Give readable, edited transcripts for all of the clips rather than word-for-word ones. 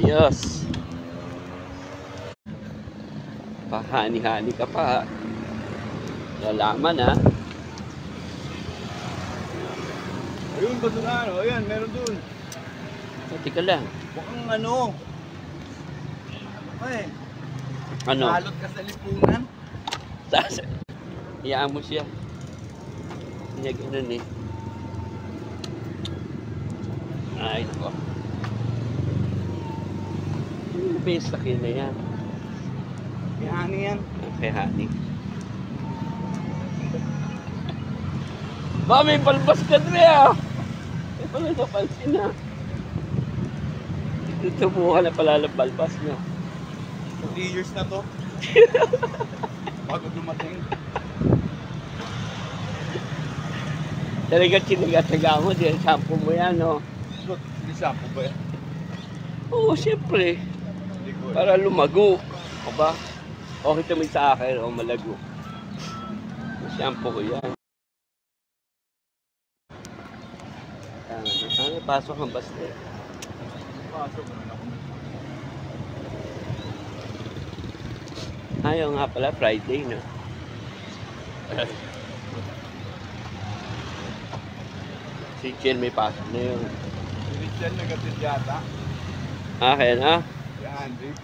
Ayos. Pahani-hani ka pa. Lalaman ha. Ayun, basura, ano? Ayan, meron dun. Pati ka lang. Mukhang ano. Ay, Ano? salot ka sa lipunan. Iyaan mo siya. Hindi ganun eh. Ay, nako. Yung base laki na yan. Yan, yan. Okay, honey. Ba, may palbas ka dre ah. May pala napansin ah. Tutubukan na pala ng palbas niya. 3 years na to. Bago dumating. Talaga tiniga-taga mo, di sampo mo yan, no? Look, hindi shampoo ba yan? Oo, siyempre. Hindi ko. Para lumago. O ba? Okay tumig sa akin, o malago. Shampoo ko yan. Sana pasok ang basta. Pasok na ako. Ayaw nga pala, Friday, no? Si Chen may pasok na yun. Si Richard nagatid yata. Kaya na? Yan, Rick.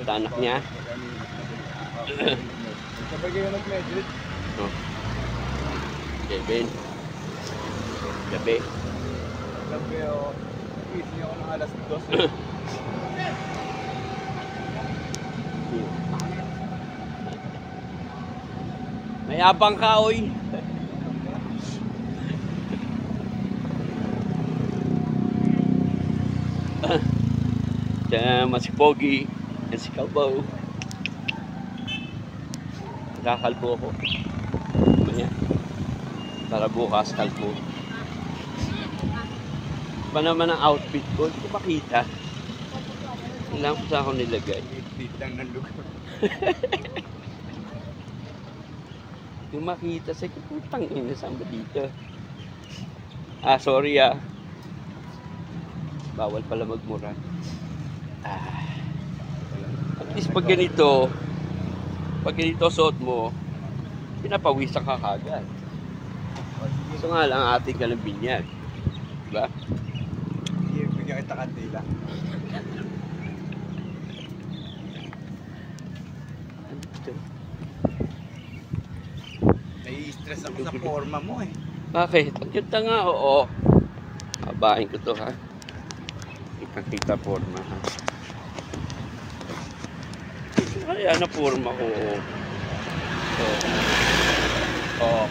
Sa anak niya? Sabay kayo nag-medit. Oh. Kevin. Gabi. Sabi ako, gising ako ng alas 2. Mayabang ka, oy. Diyan naman si Pogi. Yan si Kalbo. Nakakalbo ako. Manya. Para bukas kalbo. Pa naman ang outfit ko. Hindi ko makita. Kailangan ko sa ako nilagay. Ipit lang ng lugar. Hindi makita. Sige, putang ina. Saan ba dito? Sorry ah. Bawal pala magmura. At least pag ganito suot mo, pinapawisan ka kagad. So nga lang ating ka ng binyag. Diba? Hindi niya kita kandila. Ano ito? Nai-stress ako sa forma mo eh. Bakit? Ang cute nga, oo. Habain ko to ha. Ipakita forma ha. Ay, ano forma ko? Oh.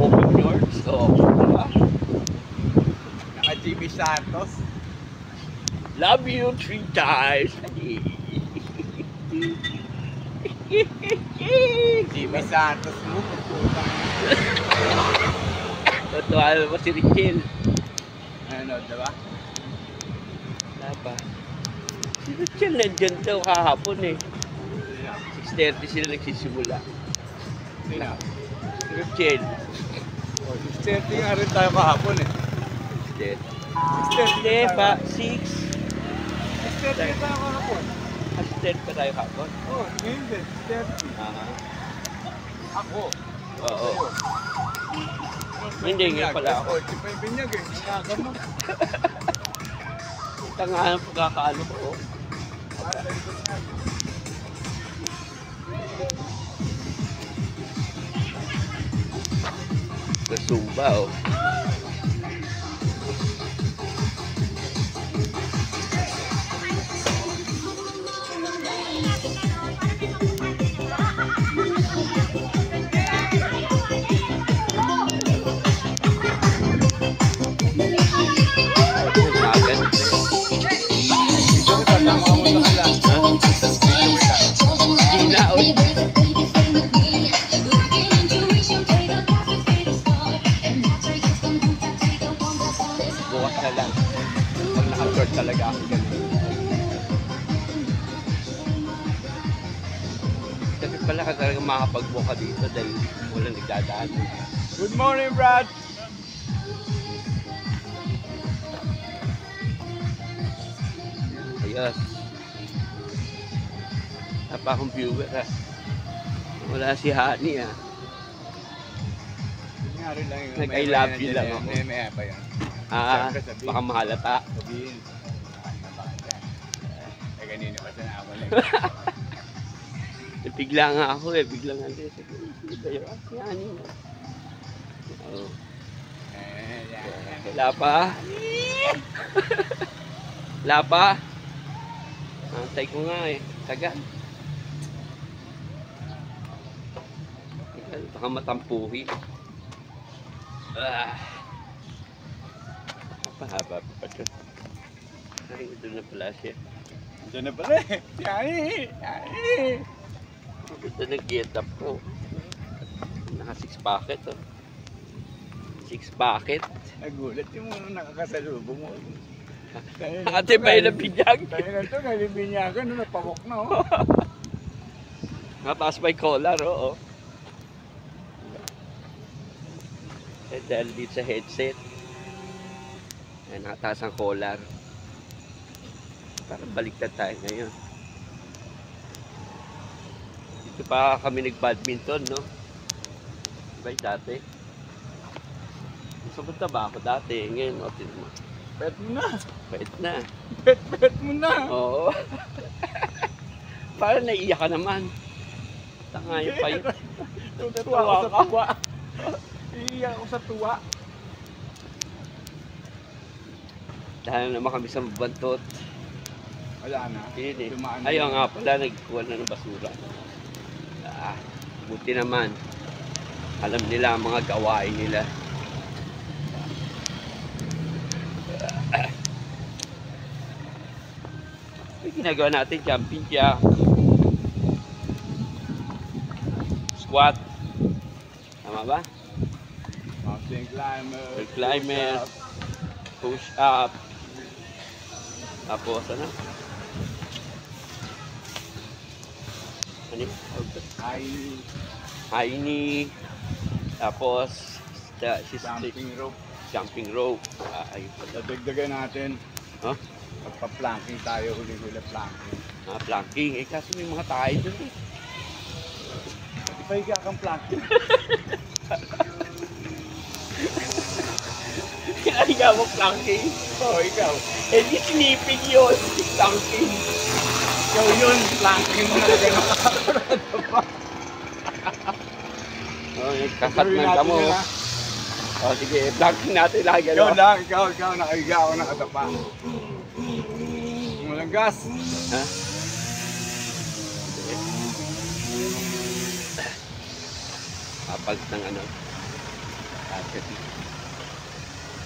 Open doors. Diba? Naka Jimmy Santos. Love you 3 times. Jimmy Santos mo. Totoo mo si Richel. Ano, diba? Wala pa. Si Richel nandyan daw kahapon eh. 6:30 sila nagsisimula. Sino? Si Richel. Oh, 6:30 nga rin tayo kahapon eh. 6:30. Hindi pa, 6. 6:30 tayo kahapon. 6:30 pa tayo kahapon. Oh, ngayon din, 6:30. Ako. Oo. Hindi, ngayon pala ako. Oh, di pa yung binyag eh. Inaga mo. Tangahan ang pagkakaano ko. Sa Zumba, oh. Bukas na lang. Pag naka-short talaga ako ganun. Kasi pala ka talaga makapag-buka dito dahil walang nagdadaan. Good morning, Brad! Ayos. Tapa akong viewer ha. Wala si Honey ha. Nangyari lang yung Nag-I love you lang ako. May pa yan. Siyempre, sabihin. Baka mahalata. Sabihin. Eh, kanina pa siya nakakulit. Bigla nga ako eh. Bigla nga din. Si Honey na. Oo. Wala pa. Wala pa. Antay ko nga eh. Tagal. Baka matampuhi. Pahaba pa ito. Ay, ito na pala siya. Diyan na pala eh. Yay! Ito na get up ko. Naka 6 bucket oh. 6 bucket. Nagulat yung mga nakakasalubong mo. Ate ba yung nabinyag? Tayo na ito, nalibinyagan, napakok na oh. Nataas pa yung collar oh. Eh, dahil dito sa headset. Ay, nakataas ang collar. Parang baliktad tayo ngayon. Dito pa kami nag-badminton, no? Diba yung dati? Sabot ba ako dati? Ngayon, o, tinan mo. Bet mo na. Pait na. Bet mo na. Oo. Parang naiiyak ka naman. Tanga yung pait. Tuwa ako sa tuwa. Iiyak ako sa tuwa. Dahil naman kami sa mabantot. Wala na. Yun eh. Dumaan na Ayaw yun. nga pala, nagkuha na ng basura. Buti naman. Alam nila ang mga gawain nila. May ginagawa natin, jumping jack. Squat. Tama ba? Mountain climber. Wall climber. Push up. Tapos ano? Ano yun? High knee. Tapos Jumping rope. jumping rope. Ayun pala. Dadagdagan natin. Huh? Magpa-planking tayo, huli-huli planking. Planking. Eh kaso may mga tayo dun eh. Di ba higa kang planking? Kaya mo planking. Oo, ikaw. Eh di sleeping yun. Planking. Ikaw yun, planking mo na gano'n. Kakat ng kamo. O sige, planking natin lagi. Ikaw lang, ikaw. Nakahiga ako, nakatapa. Walang gas. Ha? Kapag ng ano,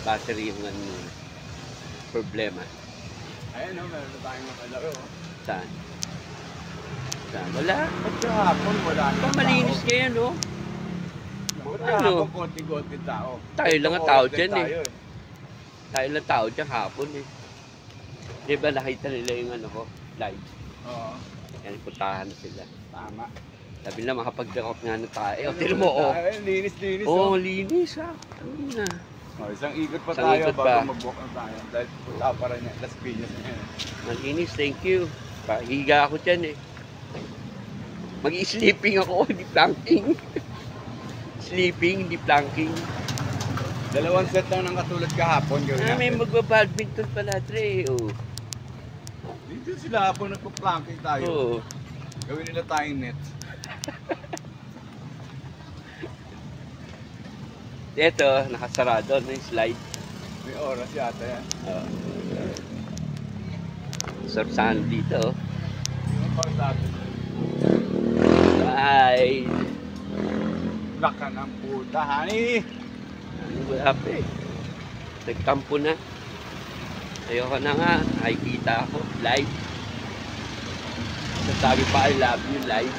battery yung ano, problema. Ayun o, meron na tayong makalaro. Saan? Wala. Ba't kahapon wala na Malinis ngayon, no? Ba't Ano? kahapon konti-konti tao? Tayo lang ang tao Oras dyan din eh. tayo Tayo lang tao dyan hapon eh. Di ba nakita nila yung ano ko, live? Oo, Yan, puntahan na sila. tama. Sabi nila makapag-drop nga na tayo. Tira mo, oh. Linis. Oh, linis ha. Ano na? Oh, isang ikot pa Isang tayo ikot bago pa. mag-walk na tayo. Dahil punta pa rin yan. Las Piñas na yan. Malinis, thank you. Pahiga ako dyan eh. Mag-sleeping ako, hindi planking. Sleeping, hindi planking. Dalawang set lang ng katulad kahapon. Gawin May natin. magba-badminton pala, Dre. Oh. Dito sila hapon nagpa-planking tayo. Oo. Gawin nila tayong net. Ito, nakasarado na yung slide. May oras yata yan. Sarap saan dito. Oh. Yung pang dati. Slide. Laka ng puta, honey! Ano ba eh? Nagtampo na. Ayoko na nga. Nakikita ako. Live. Sasabi pa, I love you live.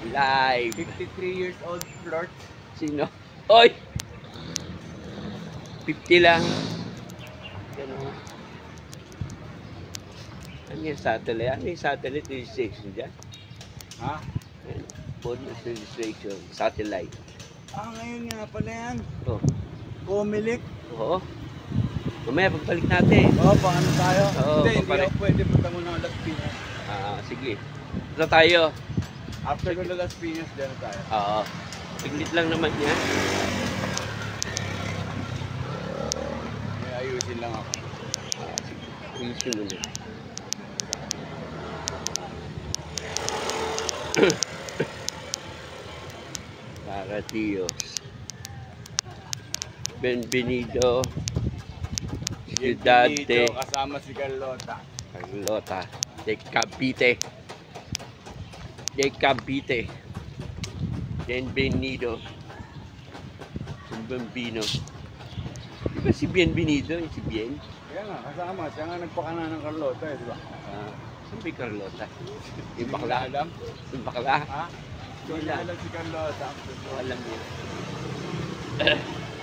Live. 53 years old flirt. Sino? Oy! 50 lang. Ganun. Ano yung satellite? Ano yung satellite registration dyan? Ha? Ayan. Phone registration. Satellite. Ah, ngayon nga pala yan. Oh. Comelec. Oo. Mamaya, pagbalik natin. Oo, pang ano tayo? Oo, Hindi papalik. ako pwede punta muna ng Las Piñas. Sige. Ito tayo. After ko ng Las Piñas, dyan na tayo. Oo. Tiglit lang naman yan. May ayusin lang ako. Ayusin mo na. Para Dios. Bienvenido. Ciudad de Kasama si Carlota. Carlota. De Cavite. De Cavite. Bienvenido. Un bambino. Di ba si Bienvenido? Si Bien? Kaya nga, kasama. Siya nga nagpakana ng Carlota eh, di ba? Saan ba yung Carlota? Yung Hindi bakla? mo alam? Yung bakla? Ha? Kung alam si Carlota. Alam niya.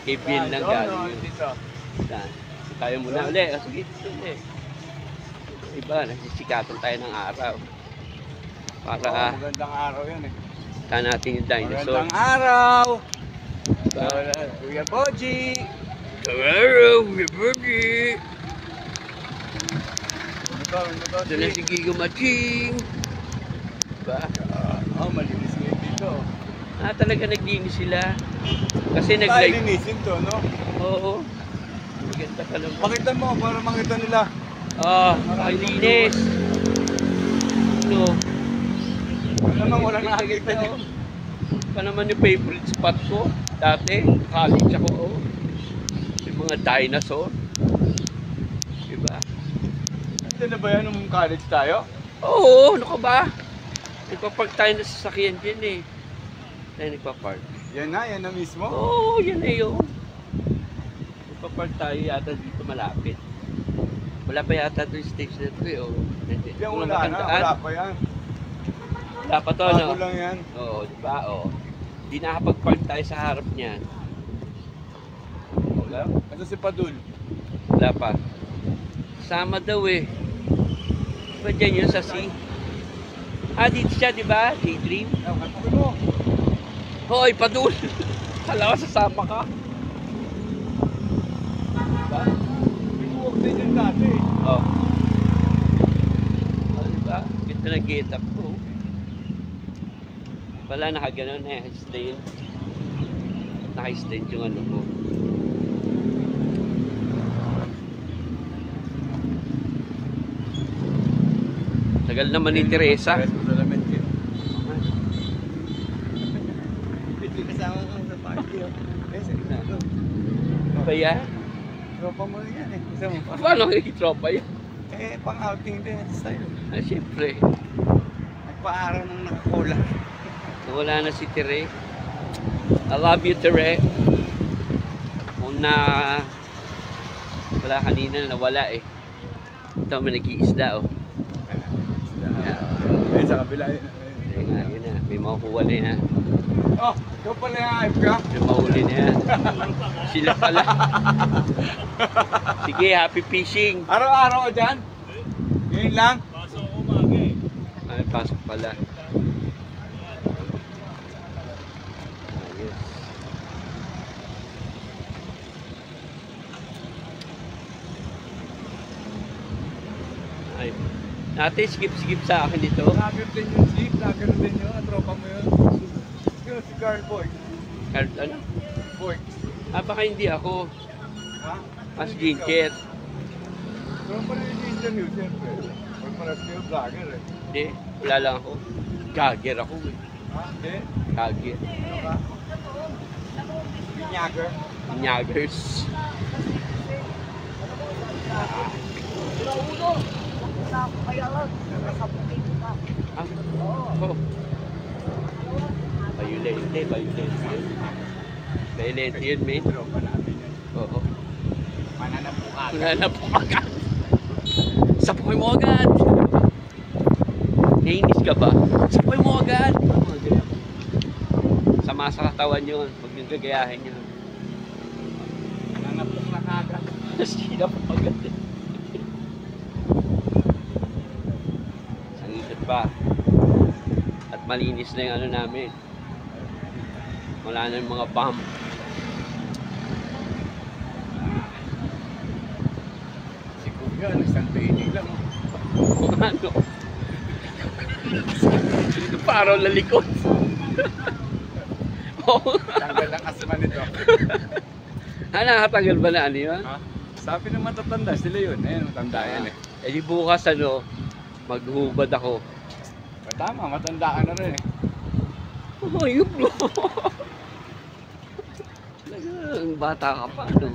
Kay Bien lang galing yun. Dito. Saan? Tayo muna ulit. Sige, ulit. Iba, nagsisikatan tayo ng araw. Para Magandang araw yan eh. saan natin yung dinosaur. Magandang araw! Diba? Kuya Poji! Araw, Gabi! Ito na Ito, si Gigo Maching. Diba? malinis ngayon dito. Talaga naglinis sila. Kasi Tayo nag-live. linisin to, no? Oo. Maganda ka lang. Pakita mo para makita nila. Ay linis. No. Namang wala nakakita niyo. Pa naman yung favorite spot ko. Dati, college ako. Oh. Yung mga dinosaur. Diba? Ito na ba yan nung college tayo? Oo, ano ka ba? Nagpapark tayo na sasakyan dyan eh. Tayo nagpapark. Yan na mismo. Oo, yan na yun. Nagpapark tayo yata dito malapit. Wala pa yata ito yung stage na ito eh. Oh. Yan wala na, wala pa yan. Wala pa to, Bago no? lang yan. Oo, diba? Oo. Di nakapag-park tayo sa harap niyan. Wala? Ito si Padul. Wala pa. Sama daw eh. Diba dyan yun sa C? Dito siya, diba? Daydream. Katuloy mo. Hoy, Padul! Kala ko sasama ka. Diba? Binuwag din yan dati. Oh. Diba? Ganda na get up ko. Wala, nakaganon eh. Naka-stain. Naka-stain yung ano ko. Tagal naman ni Teresa. Kasama ko sa party. Sige na. Kaya? Tropa mo yan eh. Kasama pa. Paano kayo tropa yun? Pang-outing din sa'yo. Siyempre. Nagpa-araw ng nakakola. Wala na si Tere. I love you, Tere. Kung wala kanina, nawala eh. Ito, may nag-iisda oh. Sa kabila yun. Ayun nga, yun na. May makukuha na yan. Oh, ikaw pala yung hype ka? May mahuli na yan. Sila pala. Sige, happy fishing. Araw-araw ka dyan? Ngayon lang? Ay, pasok pala. Ayos. Ay. Natin, skip sa akin dito. Lager din yung jeep, lager din yun. Ang tropa mo yun. Yun, si Carl Boy. Ano? Boy. Baka hindi ako. Ha? Mas ginger. Tropa na yung interview, siyempre. Huwag para kayo vlogger eh. Hindi, wala lang ako. Gagger ako eh. Ha? Hindi? Gagger. Ano ka? Vinyager? Nyagers. Oh. Violente yun. Violente yun, mate. Tropa natin yan. Oo. Mananapukat. Wala po agad. Sapoy mo agad. Nainis ka ba? Sapoy mo agad. Sama sa katawan yun. Huwag yung gagayahin yun. Mananapok na kagad. Sila po agad. Sangilot pa. At malinis na yung ano namin. Wala na yung mga bomb. Yan, isang pinig lang. Kung ano. Parang lalikot. Oo. Tanggal ang asma nito. Nakatagal ba na ano yun? Ha? Sabi ng matatanda, sila yun. Ayun, matanda yan eh. Eh di bukas ano, maghubad ako. Tama, matanda ka na rin eh. Oh, yun bro. Talagang bata ka pa, no?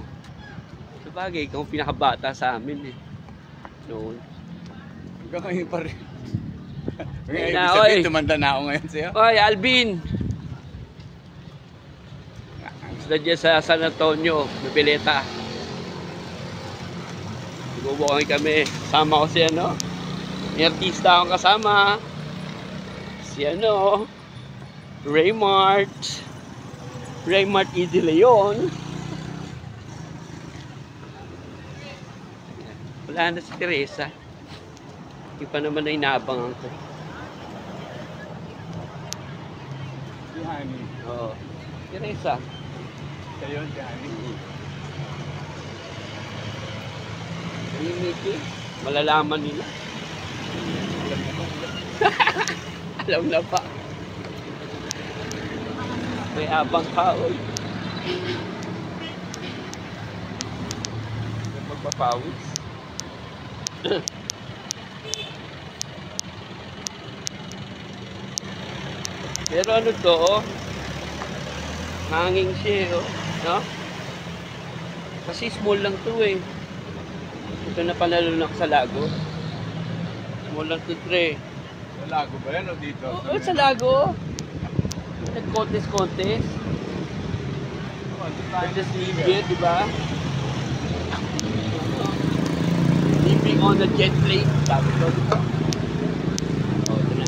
Sabagay, ikaw ang pinakabata sa amin eh. Noon. Hanggang ngayon pa rin. Ayun Ngayon, na, ibig sabihin, oy. tumanda na ako ngayon sa'yo. Oy, Alvin! Sila dyan sa San Antonio, Mapileta. Bubukang kami. Kasama ko si ano. May artista akong kasama. Si ano. Raymart. Raymart Easy Leon. Wala na si Teresa. Hindi pa naman na inaabangan ko. Si Honey. Oo. Teresa. Siya yun, si Honey. Yung meeting, malalaman nila. Alam na pa. May abang kaoy. Magpapawis. Pero ano to, oh? Hanging siya, oh. No? Kasi small lang to eh. Ito na panalunak sa lago. Small lang to, Tre. Sa lago ba yan o dito? Oo, sa lago. Nag-contest. Contest league, di ba? Living on the jet plane. Sabi ko, di ba? Oo, ito na.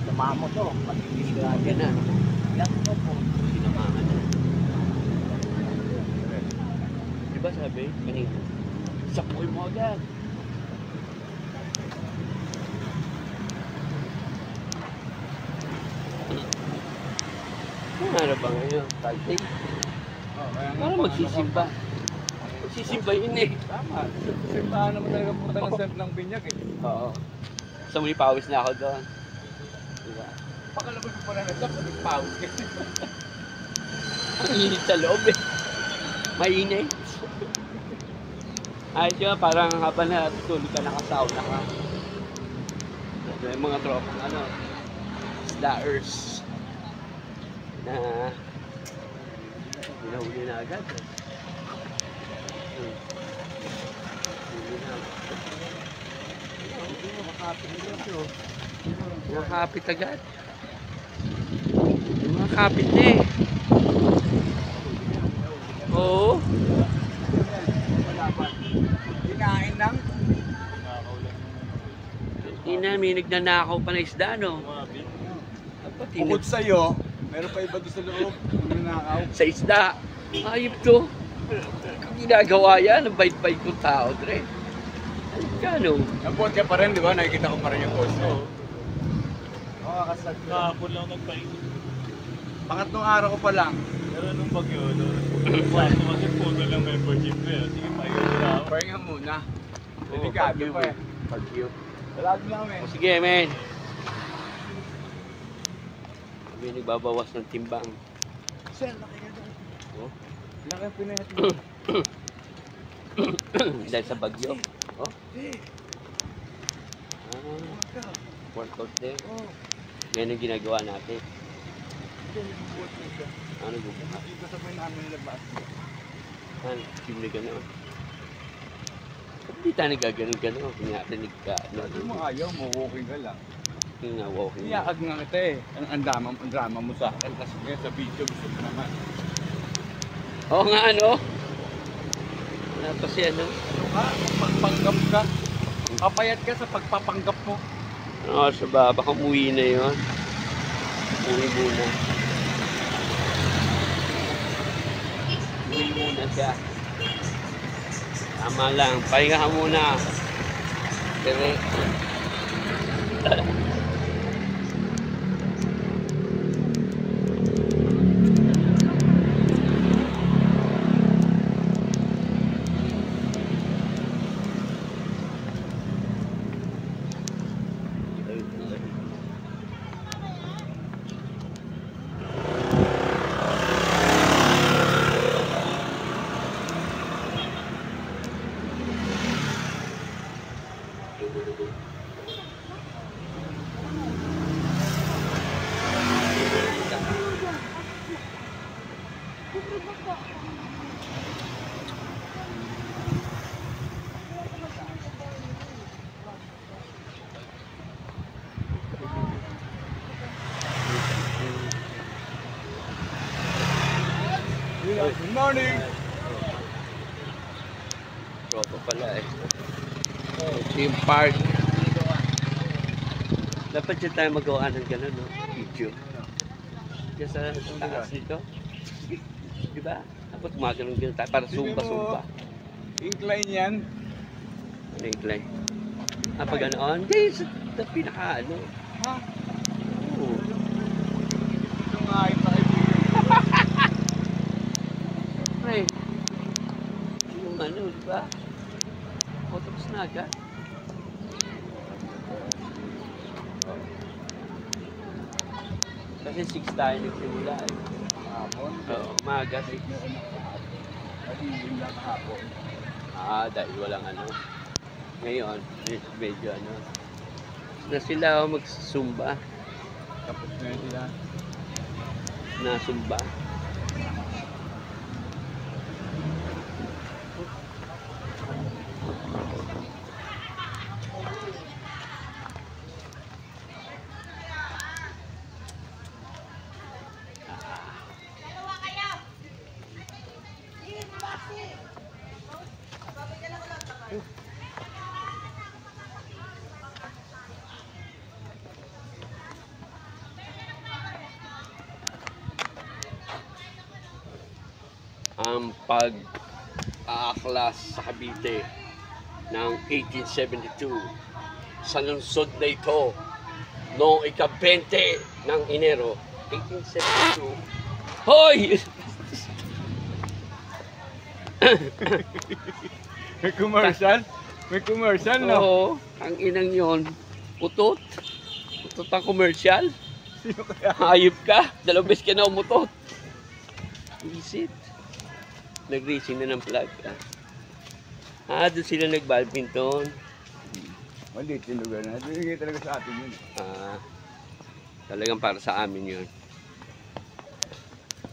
Samahan mo to. Grabe na. Sinamahan na. Di ba sabi? Kanina. Sapoy mo agad. Ano ba ngayon? Thursday? Parang magsisimba. Magsisimba yun eh. Tama. Simbahan naman talaga punta ng Sant ng Binyag eh. Oo. Sa muli pawis na ako doon. Diba? Pakalabas mo pala na sa pag-pawis ka. Ang init sa loob eh. Mainit. Ayos yun, parang habang natutulog ka, nakasauna ka. May mga tropang ano, slaers na hinahuli na agad. Huli na. Hindi mo makapit nito. Mga kapit agad. Yung mga kapit na eh. Oo. Kinain lang. Hindi na, may nagnanakaw pa na isda, no? Dapat Bukod sa'yo, meron pa iba doon sa loob. Nanakaw. sa isda. Ayop to. Kung ginagawa yan, ang bait-bait kong tao, Dre. Ano ka, no? Nabuhat ka pa rin, di ba? Nakikita ko pa rin yung post mo. Oo, kasag. Kahapon lang nagpainit. Pangatlong araw ko pa lang. Pero nung bagyo, sakto kasi puno lang membership ko eh. Sige, pahinga na ako. Pahinga muna. Delikado pa eh. Pag-view. Salado na kami. O sige, men. Kami nagbabawas ng timbang. Sir, laki ka doon. Oh. Laki ang pinahat mo. Dahil sa bagyo. Oh. Workout din. Yan ang ginagawa natin. Ano gumawa? Dito sa may namin nilabas. Ano? Yung na gano'n. Hindi tayo nagaganon-ganon. Kung nga rinig ka. Sabi mo ayaw mo, walking ka lang. Yung nga walking. Iyakag nga kita eh. Ang drama mo sa akin. Kasi ngayon sa video gusto mo naman. Oo nga ano. Wala pa si ano. Pagpanggap ka. Kapayat ka sa pagpapanggap mo. Oo, sa ba? Baka umuwi na yun. Umuwi muna. Umuwi muna siya. Tama lang. Pahinga ka muna. Pero... Good morning. Tropa pala eh. Ito yung park. Dapat dyan tayo magawa ng gano'n, no? Video. Diyan sa taas nito. Diba? Dapat gumagano'n gano'n tayo para sumba-sumba. Incline yan. Ano yung klay? Pag ganoon? Hindi, sa pinaka ano. Ha? Oo. Ito nga ay pakibigay. Pre. Yung ano, diba? O, tapos na agad. Kasi 6 tayo nagsimula eh. Hapon. Oo, maaga 6. Kasi yun lang hapon. Dahil walang ano. Ngayon, medyo ano. Na sila magsumba. Tapos na yun sila. Na sumba. Ang pag-aaklas sa Cavite ng 1872 sa lungsod na ito noong ika-20 ng Enero 1872. Hoy! May commercial? May commercial, no? Oo, ang inang yon putot. Putot ang commercial. Sino kaya? Hayop ka. 2 beses ka na umutot. Visit. Nag-racing na ng flag. Doon sila nag-badminton. Maliit yung lugar na. Binigay talaga sa atin yun. Talagang para sa amin yun.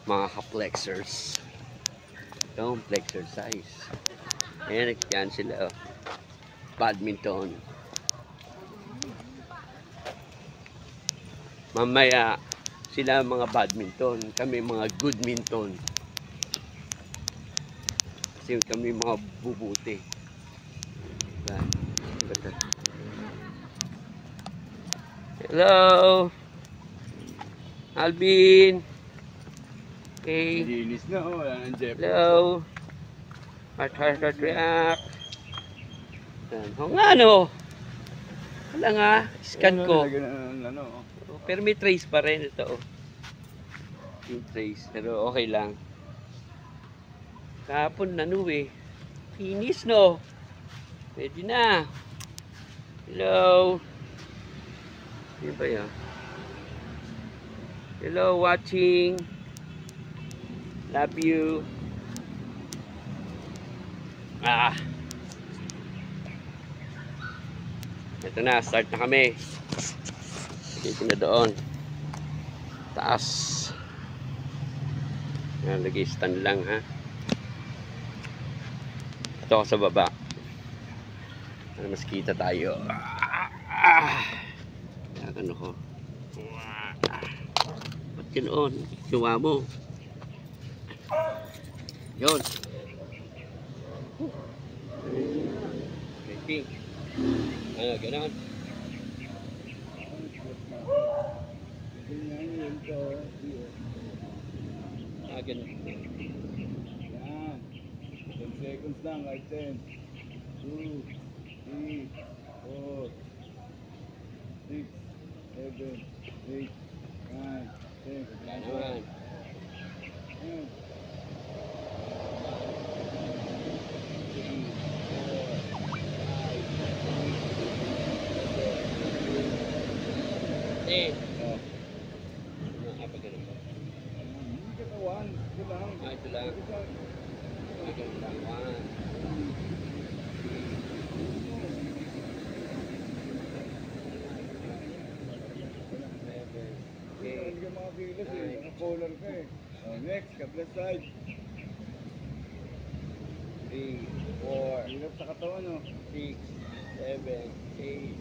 Mga ka-flexers. Ito, flexer size. Ayan, yan sila. Oh. Badminton. Mamaya, sila mga badminton. Kami mga goodminton. Kasi kami mga bubuti. Diba? Hello! Alvin! Okay. Linis na, oh. Wala nang Jeff. Hello! Heart react. O nga no! Wala nga, scan ko. Ano, Pero may trace pa rin ito. Oh. Yung trace, pero okay lang. Kahapon ano eh. Finish no. Pwede na. Hello. Ano ba yan? Hello watching. Love you. Ito na, start na kami. Dito na doon. Taas. Lagay stand lang ha. Ito ako sa baba. Para mas kita tayo. Ano ko. Ba't ganoon? Gawa mo. Yun. Okay. Ano, ganoon. Ganun. Yan. 10 seconds lang, like 10. 2, 3, 4, 6, 7, 8, 9, 10. Wala naman. Ayan. 10. Oh. Nakapagano ba? Hindi katawan. Ito lang. Ito lang. Ito lang. 1. Hindi ka makakilos eh. Naka-collar ka eh. Oh, next, kabila side. 3, 4, Hirap sa katawan oh. 6, 7, 8,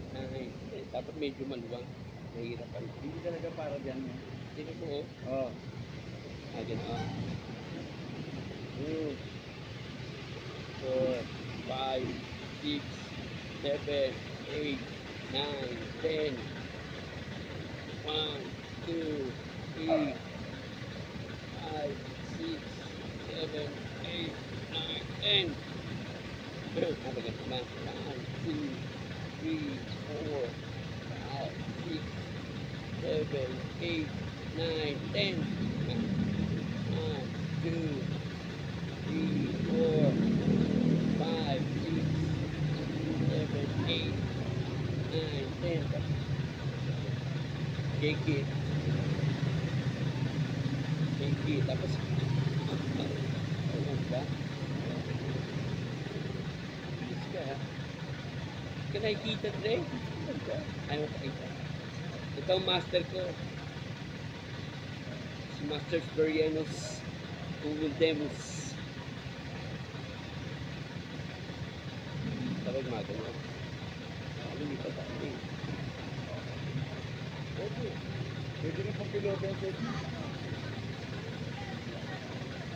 9. Dapat medyo maluwang. Nahihirapan. Hindi talaga para dyan eh. Tingnan ko, oh. Oh. Ganoon. 2, 4, 5, 6, 7, 8, 9, 10. 1, 2, 3, 5, 6, 7, 8, 9, 10. Nabagat naman. 1, 2, 3, 4, 5, 6, 7, 8, 9, 10. 1, 2, 3, 4, 5, 6, 7, 8, 9, 10. Kiki. Kiki. Tapos, ano ba? Bilis ka, ha? Ka nakikita, Dre? Ano nakikita? Ito ang master ko. Si Master Florianos Uguldemos. Tawag mga ganyan. Lumipat ako eh. Pwede. Pwede na pang piloto ang safety.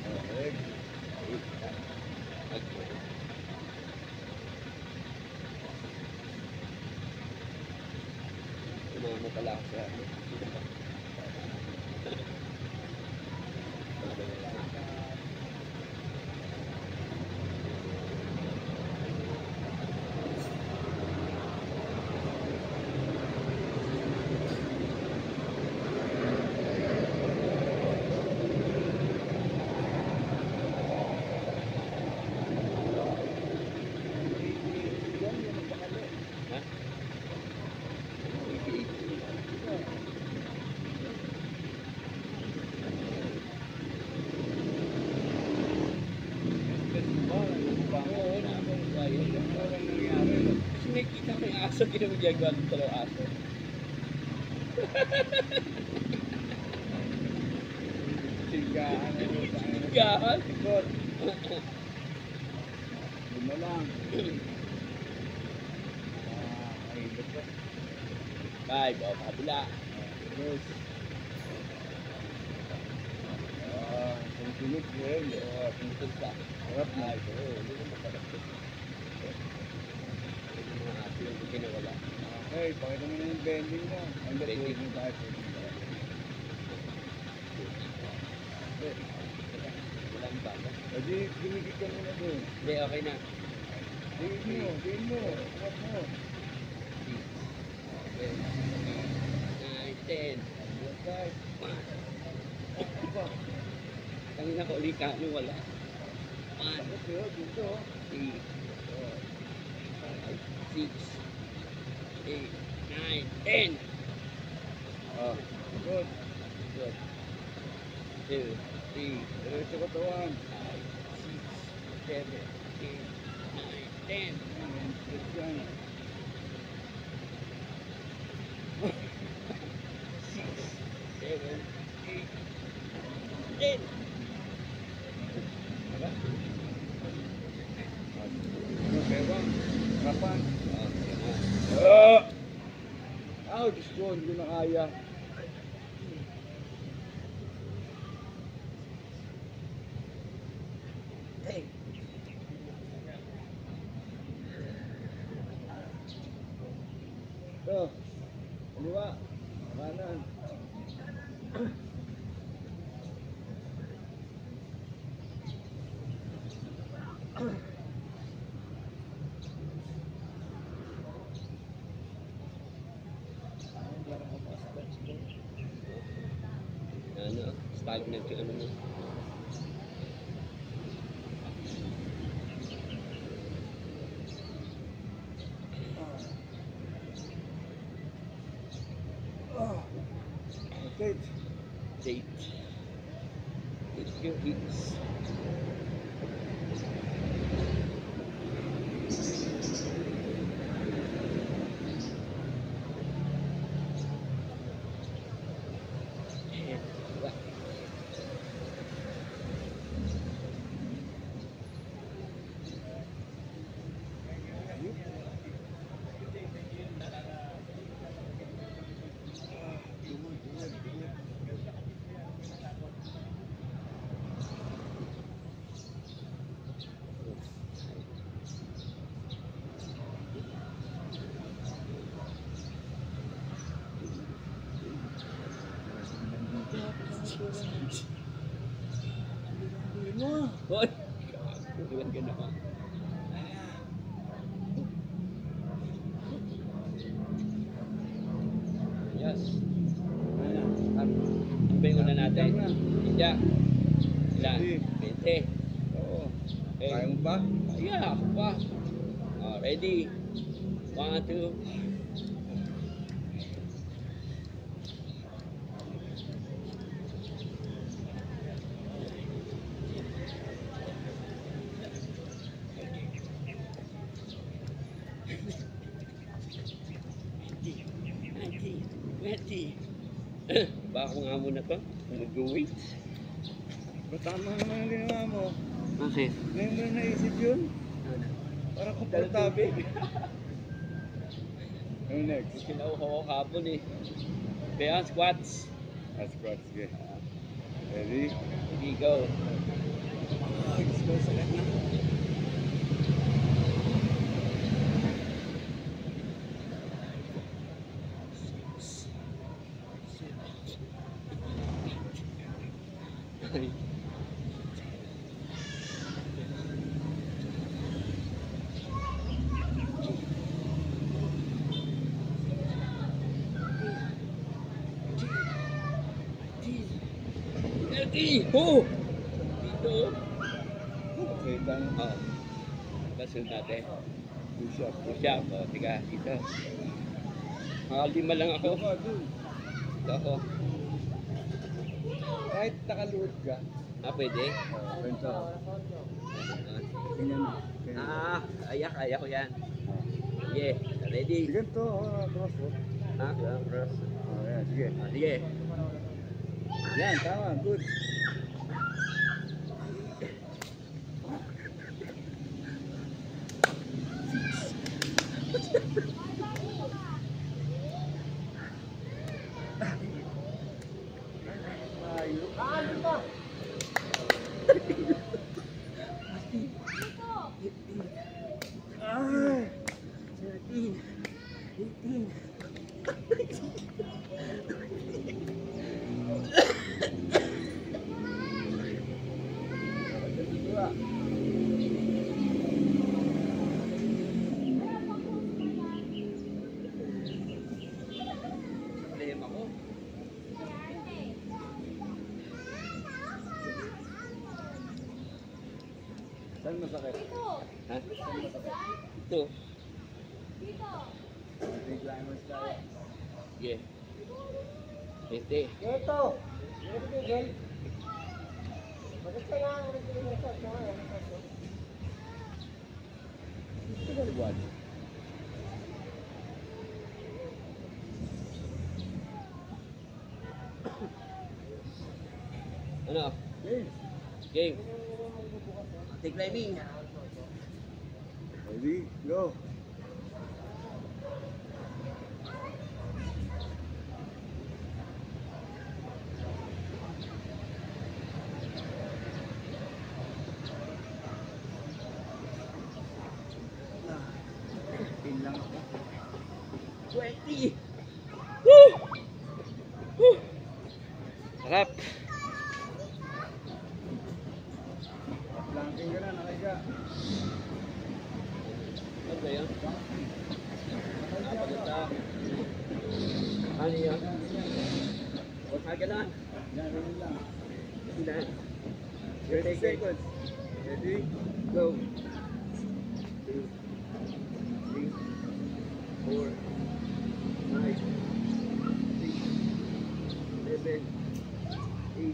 Okay. Umama pala ako sa ano. Ha? Oo, nakakaya. Walang nangyari. Kasi nakikita ko yung aso, ginamagagawa ng dalawang aso. Sigahan na yun. Sigahan? Ikot. Yun na lang. Ay, ito. Five, o, kabila. Yes. Sunod ko yun. Pinutol ka. Harap na. Ay, oo, hindi naman masarap yun. Yung mga aso yung ginawala. Okay, pakita mo na yung bending mo. Ang Bending. bending tayo. Walang bago. Kasi dumikit ka muna doon. Hindi, okay na. Tingin mo. Harap mo. 6, 7, 8, 9, 10. Yes, guys. Diba? Tangina ko ulit ka, yung wala. 1, Ito yun, dito. 3, 4, 5, 6, 8, 9, 10. Ah, good. Good. 2, 3, Diretso katawan. 5, 6, 7, 8, 9, 10. Yes, yan. 6, 7, 8, 10. Diba? Ano, bewang? Harapan. Ah, Diyos ko, hindi ko na kaya. Hey. Ito. Kaliwa. Kanan. Ano, stagnant yung ano mo. Okay. Date. It's your hits. Hoy! Walang ganawa. Yes. Ano ba yung una natin? India. Ilan? 20. Oo. Okay. Kaya mo ba? Yeah, ako pa. Ready? 1, 2. Bako nga muna to. Mag-wait. Ba't tama naman ang ginawa mo? Bakit? Ngayon mo na naisip yun? Para komportable. Ano next? Kinauhaw ko kapon eh. Kaya squats. Squats, sige. Ready? Sige, go. Ay. Oh! Dito. Okay, done. Oh. Basunod natin. Push up. Push up. Oh, tiga. Dito. Lima lang ako. Go ka, dun. Ito ako. Kahit nakaluhod ka. Pwede? Ganito. Ganyan mo. Kaya ko yan. Yeah. Ready? Ganito, cross mo. Cross. Yan, sige. Sige. Yan, tama, good. Problema ko. Saan masakit? Ha? Ito. Recliners tayo. Yeah. Ito. Ito! Bakit kaya ang recliners tayo? Ito ba liwan? Ano? Game. Game. Take climbing. Ready? Go! Pin lang ako. 20. Woo! Woo! Sarap. Planking ka na, nakahiga. Ano ba yun? Napaganda. Ano yun? Huwag ka ganun. Yan, ganun lang. Ilan? 30 seconds. Ready? Go. 2, 3, 4, 5, 6, 7, 8, 9,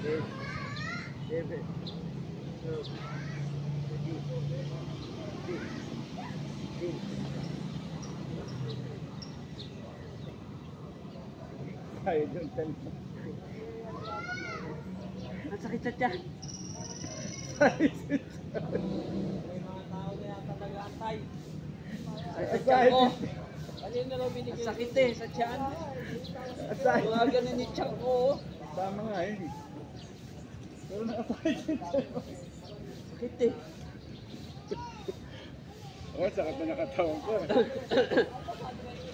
10, 11, 12, 13, 14. Kaya dyan, 10. Ang sakit sa tiyan. Sa tiyan ko. Ang sakit eh, sa tiyan. Mga ganun yung tiyan ko. Tama nga eh. Pero nakasakit yung tiyan mo. Sakit eh. Oh, sakit na nakatawan ko.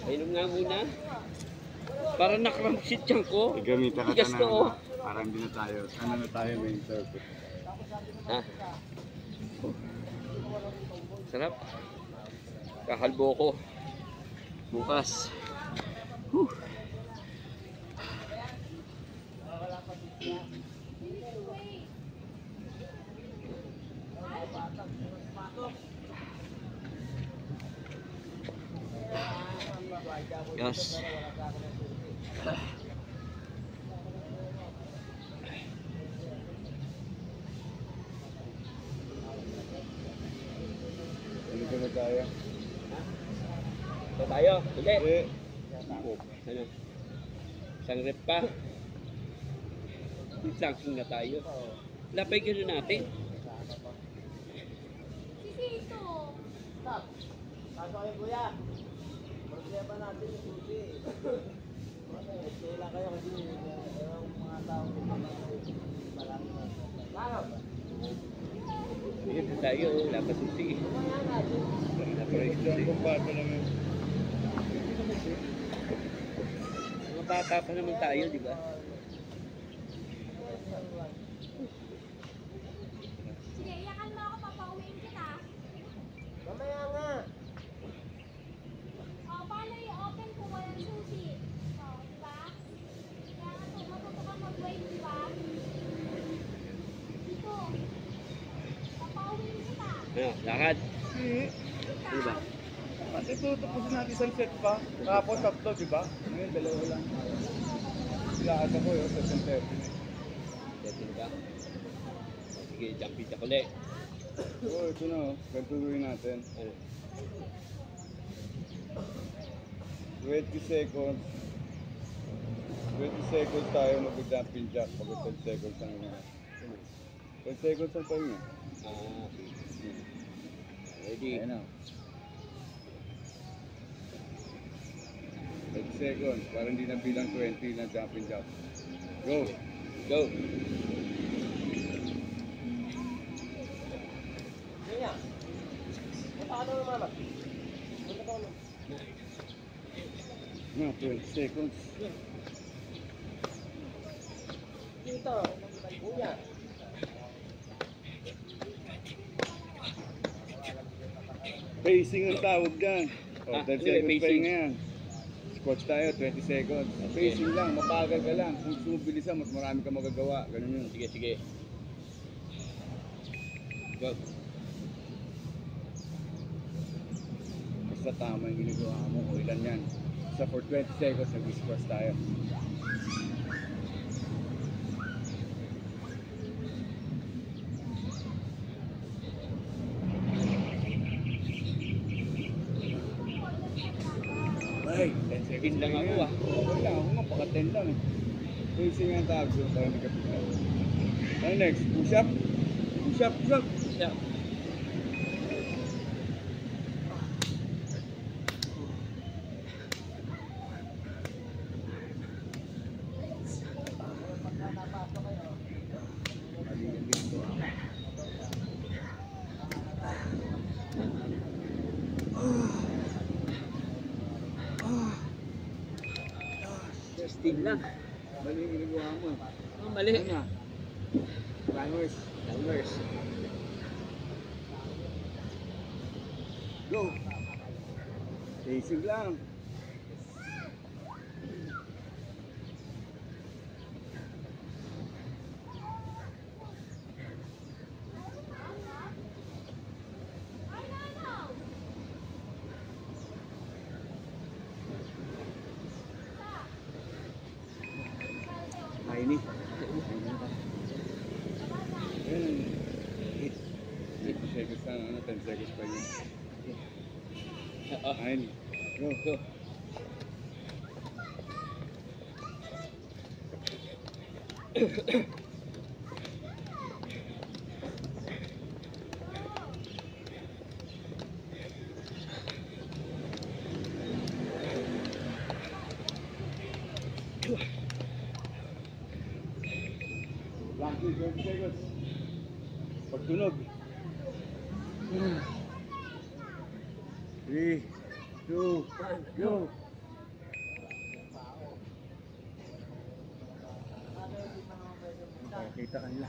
Painom nga muna. Parang nakramsit yan ko. Gamitan ka Tigas na to, oh. Parang hindi na tayo. Ano na tayo main circuit. Ha? Sarap. Kakalbo ko. Bukas. Whew. Yes. Ano ka na tayo? Ito tayo. Hindi. Eh, Ano? Isang rep pa. Isang king na tayo. Lapay ka na natin. Sisito. Stop. Pasok kayo kuya. Problema natin yung susi. Kaya kayo kasi yung mga tao marami na. Ito tayo. Wala pa susi. Wala pa rin susi. Diyan kung bata lang yun. Mga bata pa naman tayo, di ba? Sige, iyakan mo ako, papauwiin kita. Mamaya nga. O, paano i-open kung walang susi? O, di ba? Kaya nga to, matuto ka mag-wait, di ba? Dito. Papauwiin kita. Ano? Lakad? Ano ba? Kasi tutupusin natin isang set pa. Tapos tatlo, di ba? Ngayon, dalawa lang. Lahat ako yun, 7:30. Settle ka? Sige, jump ka ulit. Oo, ito na oh. Gagawin natin. Ano? 20 seconds. 20 seconds tayo mag-jumping jack. Pag 10 seconds ang ina. 10 seconds ang pahinga. Ah, ready? Ayun na. 10 seconds. Para hindi na bilang 20 na jumping jack. Go! Go! Kaya. Paano mo mama? Na, 20 seconds. Dito. Kuya. Pacing ang tawag dyan. O, Ah, 10 hindi, seconds pacing. pahinga yan. Squats tayo, 20 seconds. Pacing lang, mapagal ka lang. Kung sumubilisan, mas marami ka magagawa. Ganun yun. Sige, sige. Go. Basta tama yung ginagawa mo, o ilan yan. Basta for 20 seconds, nag-squats tayo. Ay, 10 seconds Tin lang ako, ah. Okay lang, ako nga, baka 10 lang eh. Pacing ang tawag doon, para hindi ka pigla. Ano next? Push up? Push up, push up. Yeah. Tin lang. Mali yung ginagawa mo. Oh, mali. Ano na? Timers. Timers. Go! Pacing lang. Ay, ini. Ayun. 8 seconds na, 10 seconds pa yun. Oo. Ayun. Go, go. Last 20 seconds. Pagtunog. 3, 2, go. Kita kanila.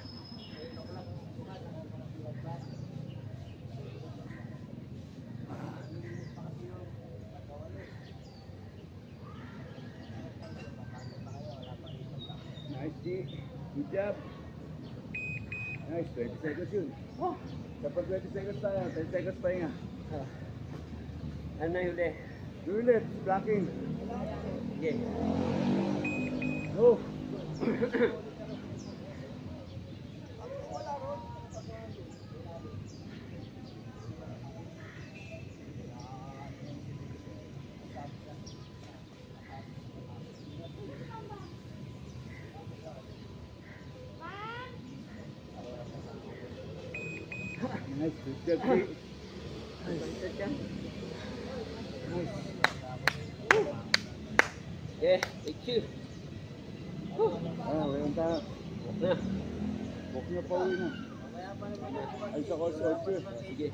Nice, G. Good job. Nice, 20 seconds yun. Oh, Dapat 20 seconds tayo, 10 seconds pa nga. ano na huli? Ulit, blocking. Sige. Go. Nice, good job, G. Nice. Yeah, thank you. Ah, walang tayo. Na. Huwag na pa uwi na. Ay, sa kotse. Sige.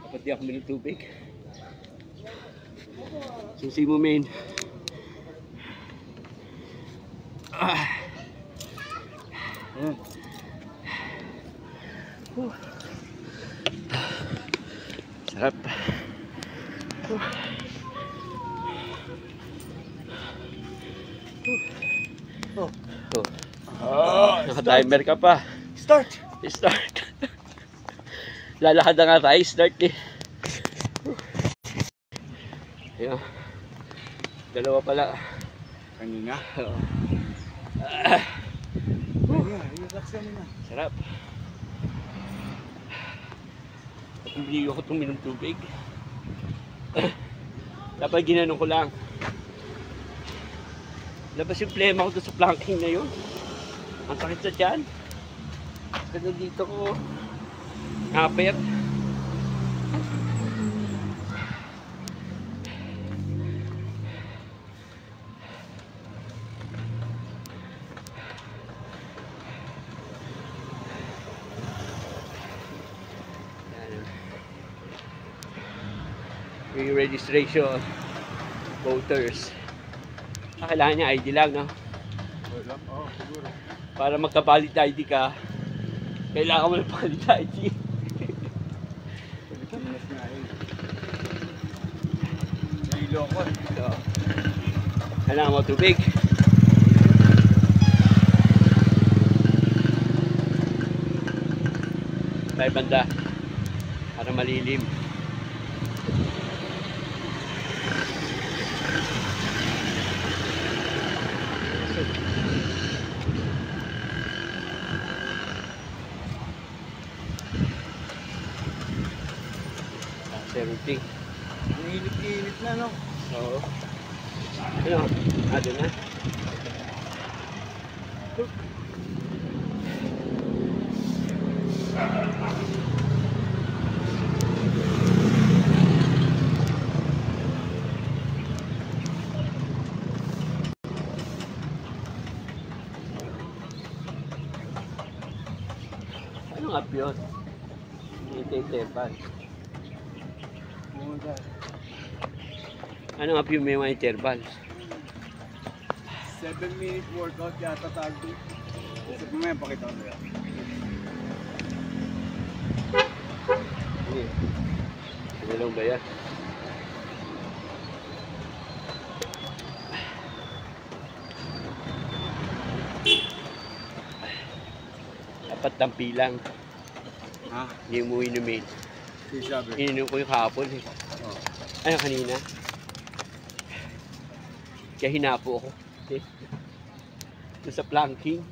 Dapat di ako minum tubig. Susi mo, main. Ah. Ayan. Sarap. Naka-timer ka pa. Start! Start. Lalakad na nga tayo. Start eh. Ayun. Dalawa pala. Kanina? Oo. Relax ka muna. Sarap. Hindi ako tuminom tubig. Dapat ginanong ko lang. Labas yung plema ko doon sa planking na yun. Ang sakit sa tiyan. Ganun dito ko. Napit. Re-registration voters. Kailangan niya ID lang, no? Wala? Oo, siguro. Para magka-valid ID ka, kailangan mo ng valid ID. Pilipinas nga eh. Nahilo ko. So, kailangan mo tubig. Tayo banda. Para malilim. Seventy. Ang init-init na, no? Oo. Ano? Ano na? Anong app yun? Interval. Pumunta. Anong app yung may mga intervals? 7-minute workout yata tawag doon. Kasi mamaya pakita ko yan. Sige. Ano lang ba yan? Dapat tampilang. Ha? Hindi mo inumin. Si sabi. Ininom ko yung kahapon eh. Oh. Ano kanina? Kaya hinapo ako. Doon sa planking.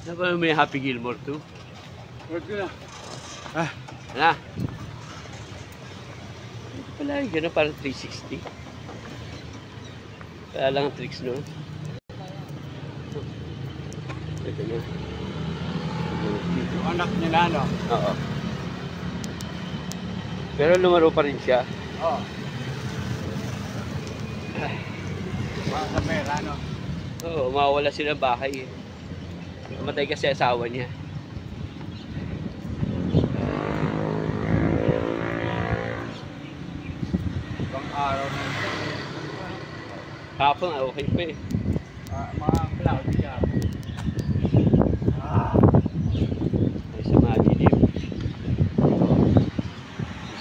Ano may Happy Gilmore too? Huwag ko na. Ano? Ito pala yung gano'n, parang 360. Kaya lang ang tricks nun. Ito na. Yung anak niya na, no? Oo. Pero lumaro pa rin siya. Oo. Mga sa pera, no? Oo, mawawala sila ng bahay. Namatay kasi asawa niya. Ibang araw na ito. Kapang okay pa eh. Mga cloudy ka. Ay, sa mga dilim.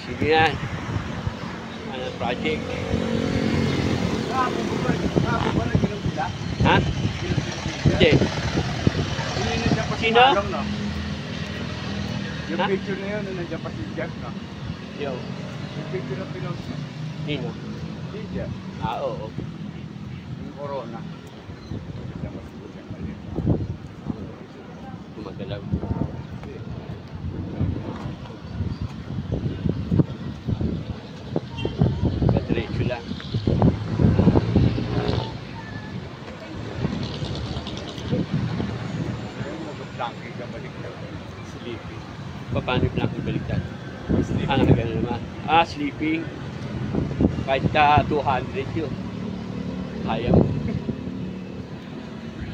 Sige yan. Ano project? Kahapon ba nag-inom sila? Ha? Hindi. Hindi nandiyan pa si Sino? Marlon, no? Yung Ha? picture na yun, nandiyan pa si Jack, no? Yo. Yung picture na pinost, no? Nino? Si Jack. Ah, oo. Yung corona. Nandiyan pa si Jack maliit. Gumagalaw. Diretso lang. Ayun, mag-planking ka balik ka. Sleeping. Paano yung planking baliktad? Sleeping. Ah, gano'n naman. Ah, sleeping. Kahit ka 200 yun. Kaya mo.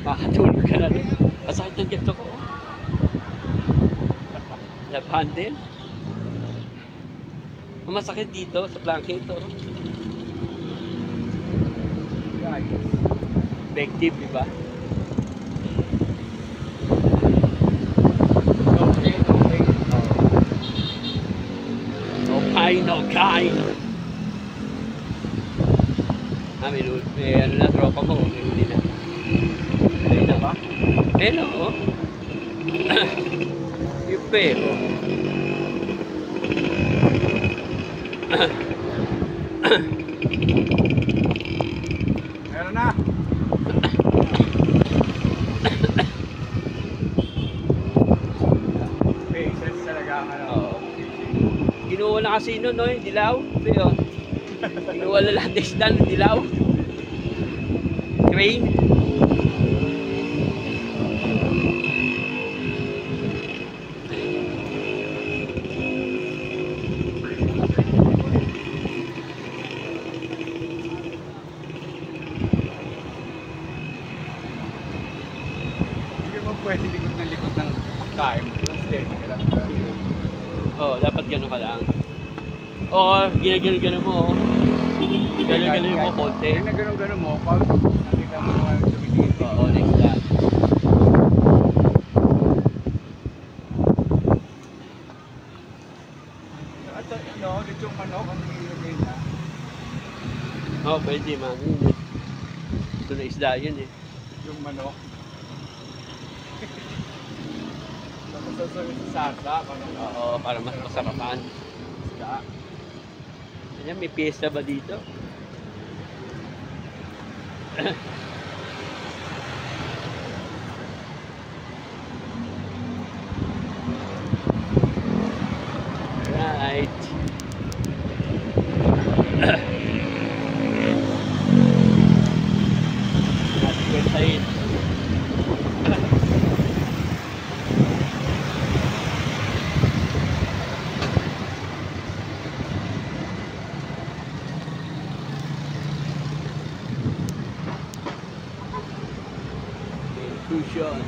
Makatulog ka na rin. Masakit ang ganito ko. Left handle. Ang masakit dito sa planking ito. Effective, di ba? Okay, okay. No kind, no kind. Ah, may ano na, tropa mo. May huli na. Ayun na ba? Ayun na, oh. Yung pero. Meron na. Patience talaga ang ano. Oo. Kinuha na kasi nun, no? Yung dilaw. Ito yun. Kinuha na lahat ng isda ng dilaw. Crane. Hindi mo pwede likod ng time. Steady ka lang. Oo, dapat gano'n ka lang. Oo, ginagano-gano mo, oh. Gano'n-gano mo konti. Yung na ganun mo, pag nakita mo naman tumitingin. Oo, next that. At ano, dito yung manok ang nilagay na. Oo, pwede, mami. Ito na isda yun, eh. Yung manok. Tapos sa sarsa, manok. Oo, para mas masarapan. Isda. Ayan, may piyesta ba dito? Right. Natin kwentahin. Inclusion.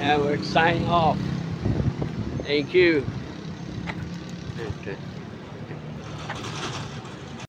And we're signing off. Thank you. Okay.